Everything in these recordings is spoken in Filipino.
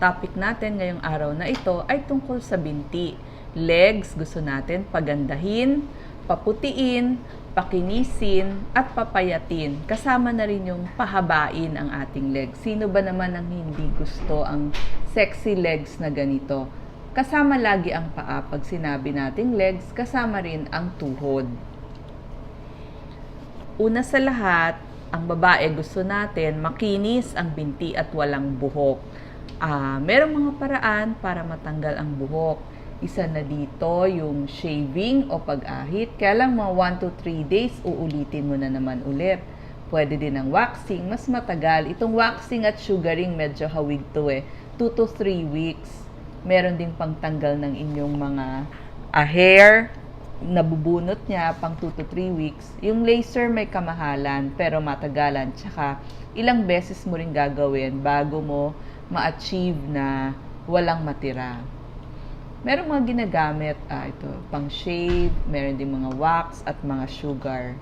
topic natin ngayong araw na ito ay tungkol sa binti. Legs, gusto natin pagandahin, paputiin, pakinisin, at papayatin. Kasama na rin yung pahabain ang ating legs. Sino ba naman ang hindi gusto ang sexy legs na ganito? Kasama lagi ang paa. Pag sinabi nating legs, kasama rin ang tuhod. Una sa lahat, ang babae gusto natin makinis ang binti at walang buhok. Merong mga paraan para matanggal ang buhok. Isa na dito yung shaving o pag-ahit. Kaya lang mga 1 to 3 days, uulitin mo na naman ulit. Pwede din ang waxing, mas matagal. Itong waxing at sugaring medyo hawig to 2 to 3 weeks. Meron din pangtanggal ng inyong mga hair, nabubunot niya pang 2 to 3 weeks. Yung laser may kamahalan pero matagalan. Tsaka ilang beses mo rin gagawin bago mo ma-achieve na walang matira. Meron mga ginagamit, ito, pang shave, meron din mga wax at mga sugar.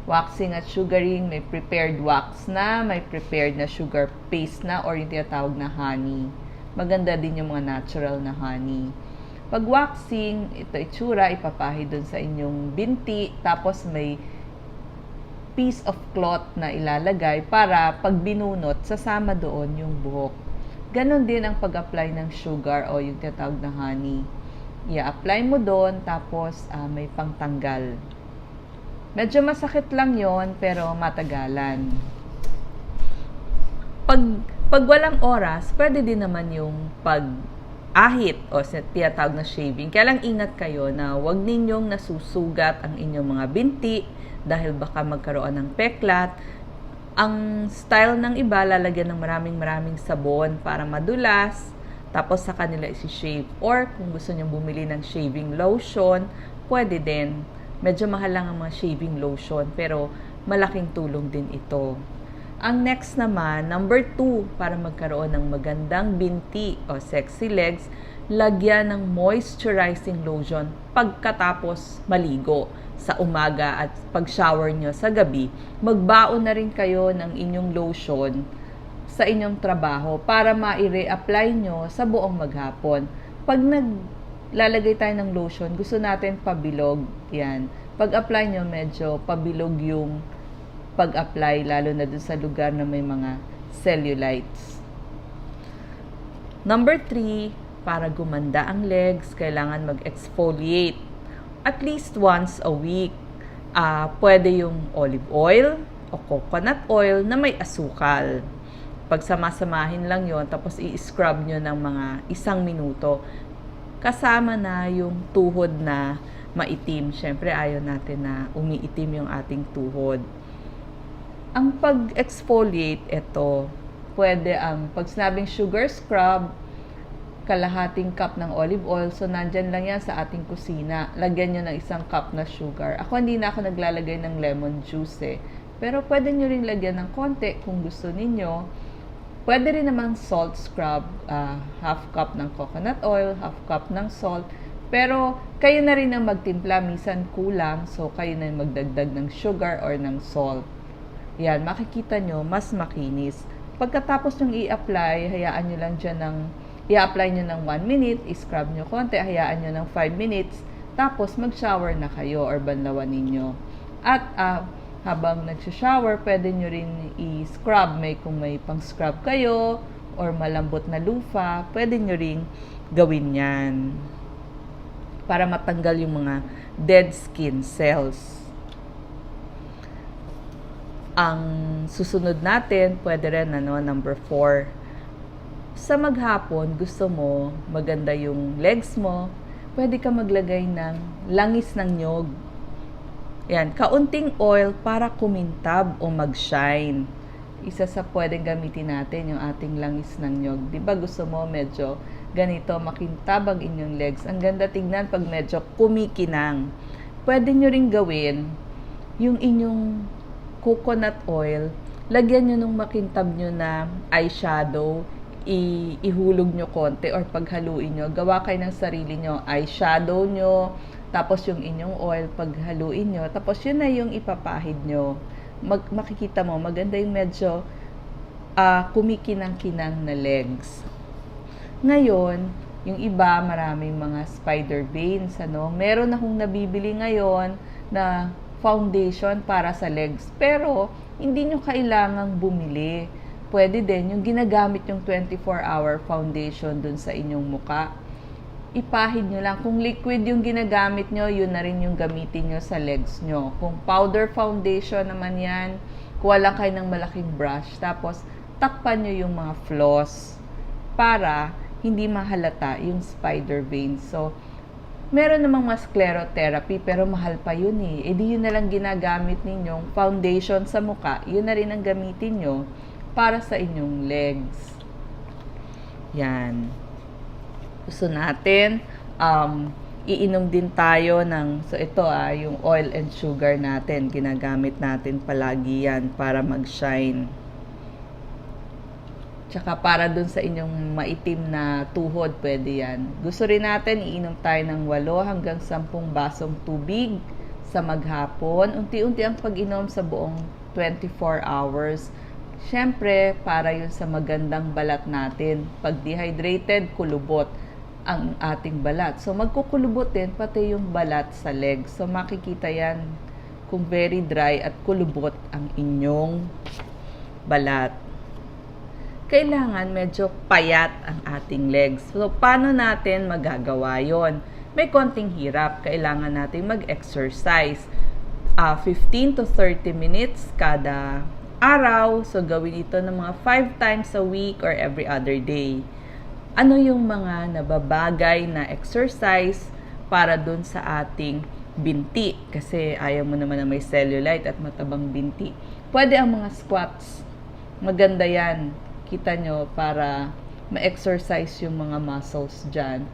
Waxing at sugaring, may prepared wax na, may prepared na sugar paste na or yung tinatawag na honey. Maganda din yung mga natural na honey. Pag waxing, ito itsura, ipapahid dun sa inyong binti, tapos may piece of cloth na ilalagay para pag binunot, sasama doon yung buhok. Ganon din ang pag-apply ng sugar o yung tinatawag na honey. I-apply mo doon, tapos may pangtanggal. Medyo masakit lang yon pero matagalan. Pag walang oras, pwede din naman yung pag-ahit o tinatawag na shaving. Kaya lang ingat kayo na huwag ninyong nasusugat ang inyong mga binti dahil baka magkaroon ng peklat. Ang style ng iba, lalagyan ng maraming sabon para madulas, tapos sa kanila isi-shave. Or kung gusto nyo bumili ng shaving lotion, pwede din. Medyo mahal lang ang mga shaving lotion, pero malaking tulong din ito. Ang next naman, number 2, para magkaroon ng magandang binti o sexy legs, lagyan ng moisturizing lotion pagkatapos maligo sa umaga at pag-shower nyo sa gabi. Magbaon na rin kayo ng inyong lotion sa inyong trabaho para ma-i-reapply nyo sa buong maghapon. Pag naglalagay tayo ng lotion, gusto natin pabilog. Yan. Pag-apply nyo, medyo pabilog yung pag-apply, lalo na dun sa lugar na may mga cellulites. Number 3, para gumanda ang legs, kailangan mag-exfoliate at least once a week. Pwede yung olive oil o coconut oil na may asukal. Pagsama-samahin lang yon, tapos i-scrub nyo ng mga 1 minuto. Kasama na yung tuhod na maitim. Siyempre, ayaw natin na umiitim yung ating tuhod. Ang pag-exfoliate, ito, pwede ang pag sinabing sugar scrub, kalahating cup ng olive oil. So, nandyan lang yan sa ating kusina. Lagyan nyo ng 1 cup na sugar. Ako, hindi na ako naglalagay ng lemon juice Pero, pwede nyo rin lagyan ng konti kung gusto ninyo. Pwede rin naman salt scrub. Half cup ng coconut oil, half cup ng salt. Pero, kayo na rin ang magtimpla. Minsan kulang. So, kayo na yung magdagdag ng sugar or ng salt. Yan, makikita nyo, mas makinis. Pagkatapos nyo i-apply, hayaan nyo lang dyan ng i-apply nyo ng 1 minute, i-scrub nyo konti, hayaan nyo ng 5 minutes, tapos mag-shower na kayo or banlawan ninyo. At habang nag-shower, pwede nyo rin i-scrub. Kung may pang-scrub kayo or malambot na lufa, pwede nyo rin gawin yan para matanggal yung mga dead skin cells. Ang susunod natin, pwede rin number 4. Sa maghapon, gusto mo maganda yung legs mo, pwede ka maglagay ng langis ng nyog. Yan, kaunting oil para kumintab o mag-shine. Isa sa pwedeng gamitin natin yung ating langis ng nyog. Diba gusto mo medyo ganito, makintab ang inyong legs. Ang ganda tignan pag medyo kumikinang. Pwede nyo rin gawin yung inyong coconut oil, lagyan nyo nung makintab nyo na eyeshadow, ihulog nyo konti or paghaluin nyo. Gawa kayo ng sarili nyo, eyeshadow nyo, tapos yung inyong oil, paghaluin nyo, tapos yun na yung ipapahid nyo. Makikita mo, maganda yung medyo kumikinang-kinang na legs. Ngayon, yung iba, maraming mga spider veins, ano. Meron akong nabibili ngayon na foundation para sa legs. Pero, hindi nyo kailangang bumili. Pwede din yung ginagamit yung 24-hour foundation dun sa inyong muka. Ipahid nyo lang. Kung liquid yung ginagamit nyo, yun na rin yung gamitin nyo sa legs nyo. Kung powder foundation naman yan, kuha lang kayo ng malaking brush. Tapos, takpan nyo yung mga floss para hindi mahalata yung spider veins. So, meron namang mga sclerotherapy pero mahal pa yun eh. E di yun na lang ginagamit ninyong foundation sa muka. Yun na rin ang gamitin nyo para sa inyong legs. Yan. Gusto natin, iinom din tayo ng, so ito yung oil and sugar natin. Ginagamit natin palagi yan para mag-shine. Tsaka para dun sa inyong maitim na tuhod, pwede yan. Gusto rin natin, iinom tayo ng 8 hanggang 10 basong tubig sa maghapon. Unti-unti ang pag-inom sa buong 24 hours. Siyempre, para yun sa magandang balat natin. Pag dehydrated, kulubot ang ating balat. So, magkukulubot din pati yung balat sa legs. So, makikita yan kung very dry at kulubot ang inyong balat. Kailangan medyo payat ang ating legs. So, paano natin magagawa yon? May konting hirap. Kailangan natin mag-exercise. 15 to 30 minutes kada araw. So, gawin ito ng mga 5 times a week or every other day. Ano yung mga nababagay na exercise para dun sa ating binti? Kasi ayaw mo naman na may cellulite at matabang binti. Pwede ang mga squats. Maganda yan. Kita nyo para ma-exercise yung mga muscles dyan.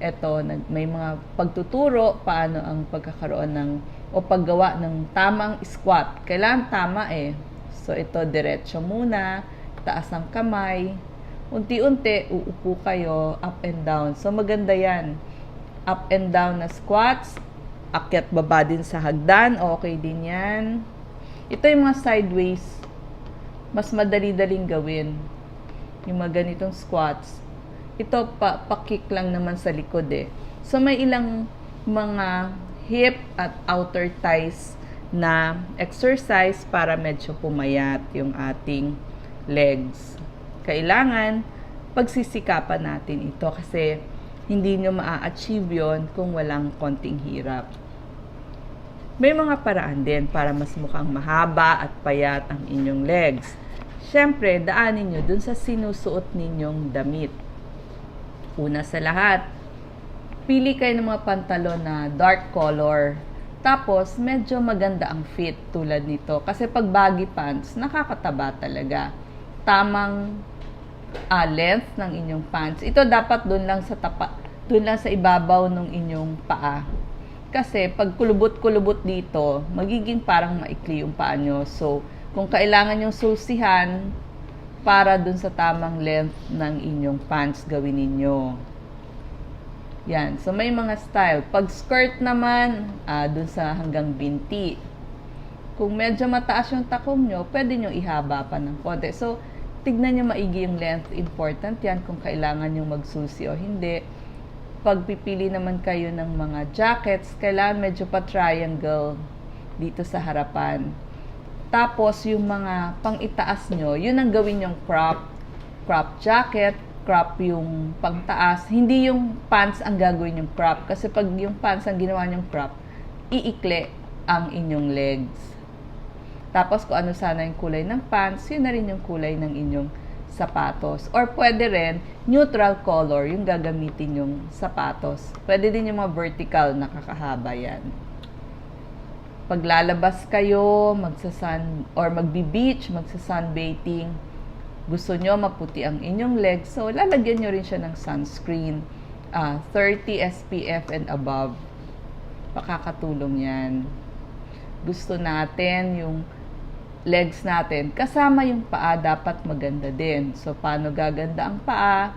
Ito, may mga pagtuturo paano ang pagkakaroon ng o paggawa ng tamang squat. Kailangan tama eh. So, ito, diretso muna, taas ang kamay. Unti-unti, uupo kayo, up and down. So, maganda yan. Up and down na squats. Akyat baba din sa hagdan. Okay din yan. Ito yung mga sideways. Mas madali-daling gawin. Yung mga ganitong squats. Ito, pa-kick lang naman sa likod eh. So, may ilang mga hip at outer thighs na exercise para medyo pumayat yung ating legs. Kailangan pagsisikapan natin ito kasi hindi nyo maa-achieve yon kung walang konting hirap. May mga paraan din para mas mukhang mahaba at payat ang inyong legs. Siyempre, daanin nyo dun sa sinusuot ninyong damit. Una sa lahat, pili kayo ng mga pantalon na dark color. Tapos, medyo maganda ang fit tulad nito. Kasi pag baggy pants, nakakataba talaga. Tamang length ng inyong pants. Ito dapat doon lang sa ibabaw ng inyong paa. Kasi pag kulubot-kulubot dito, magiging parang maikli yung paa nyo. So, kung kailangan yung susihan para doon sa tamang length ng inyong pants, gawin ninyo. Yan. So, may mga style. Pag skirt naman, doon sa hanggang binti. Kung medyo mataas yung takom nyo, pwede nyo ihaba pa ng konti. So, tignan nyo maigi yung length. Important yan kung kailangan nyo magsusi o hindi. Pag pipili naman kayo ng mga jackets, kailangan medyo pa triangle dito sa harapan. Tapos, yung mga pang-itaas nyo, yun ang gawin yung crop jacket, crop yung pangtaas. Hindi yung pants ang gagawin yung crop. Kasi pag yung pants ang ginawa yung crop, iikli ang inyong legs. Tapos, kung ano sana yung kulay ng pants, yun na rin yung kulay ng inyong sapatos. Or pwede rin, neutral color yung gagamitin yung sapatos. Pwede din yung mga vertical na kakahaba yan. Pag lalabas kayo, magbi-beach, magsa-sunbathing, gusto nyo maputi ang inyong legs, so lalagyan nyo rin siya ng sunscreen. 30 SPF and above. Pakakatulong yan. Gusto natin yung legs natin, kasama yung paa, dapat maganda din. So, paano gaganda ang paa?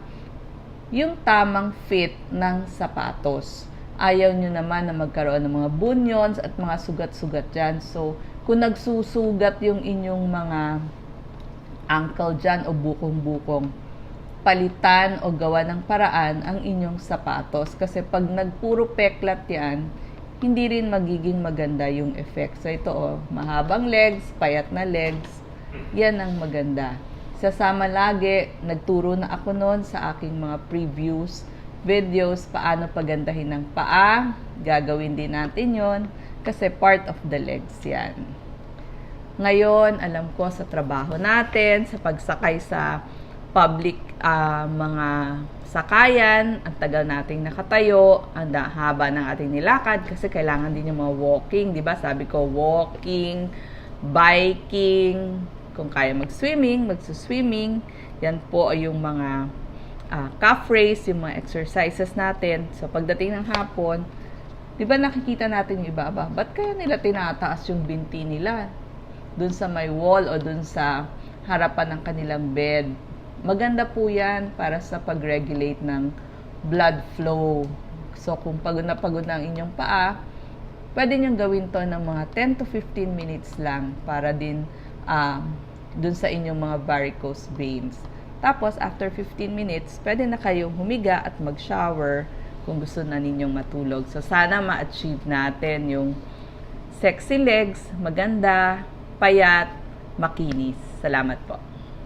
Yung tamang fit ng sapatos. Ayaw nyo naman na magkaroon ng mga bunions at mga sugat-sugat dyan. So, kung nagsusugat yung inyong mga ankle dyan o bukong-bukong, palitan o gawa ng paraan ang inyong sapatos. Kasi pag nagpuro peklat yan, hindi rin magiging maganda yung effect. So ito mahabang legs, payat na legs, yan ang maganda. Sasama lagi, nagturo na ako noon sa aking mga previews, videos, paano pagandahin ng paa. Gagawin din natin yon kasi part of the legs yan. Ngayon, alam ko sa trabaho natin, sa pagsakay sa public mga sakayan, ang tagal nating nakatayo, ang haba ng ating nilakad kasi kailangan din yung mga walking, di ba? Sabi ko, walking, biking, kung kaya mag-swimming, magsuswimming. Yan po ay yung mga calf raise, yung mga exercises natin. So, pagdating ng hapon, di ba nakikita natin yung iba-iba? Ba't kaya nila tinataas yung binti nila? Dun sa may wall o dun sa harapan ng kanilang bed. Maganda po yan para sa pag-regulate ng blood flow. So, kung pagod na ang inyong paa, pwede nyo gawin to ng mga 10 to 15 minutes lang para din dun sa inyong mga varicose veins. Tapos, after 15 minutes, pwede na kayong humiga at mag-shower kung gusto na ninyong matulog. So, sana ma-achieve natin yung sexy legs, maganda, payat, makinis. Salamat po.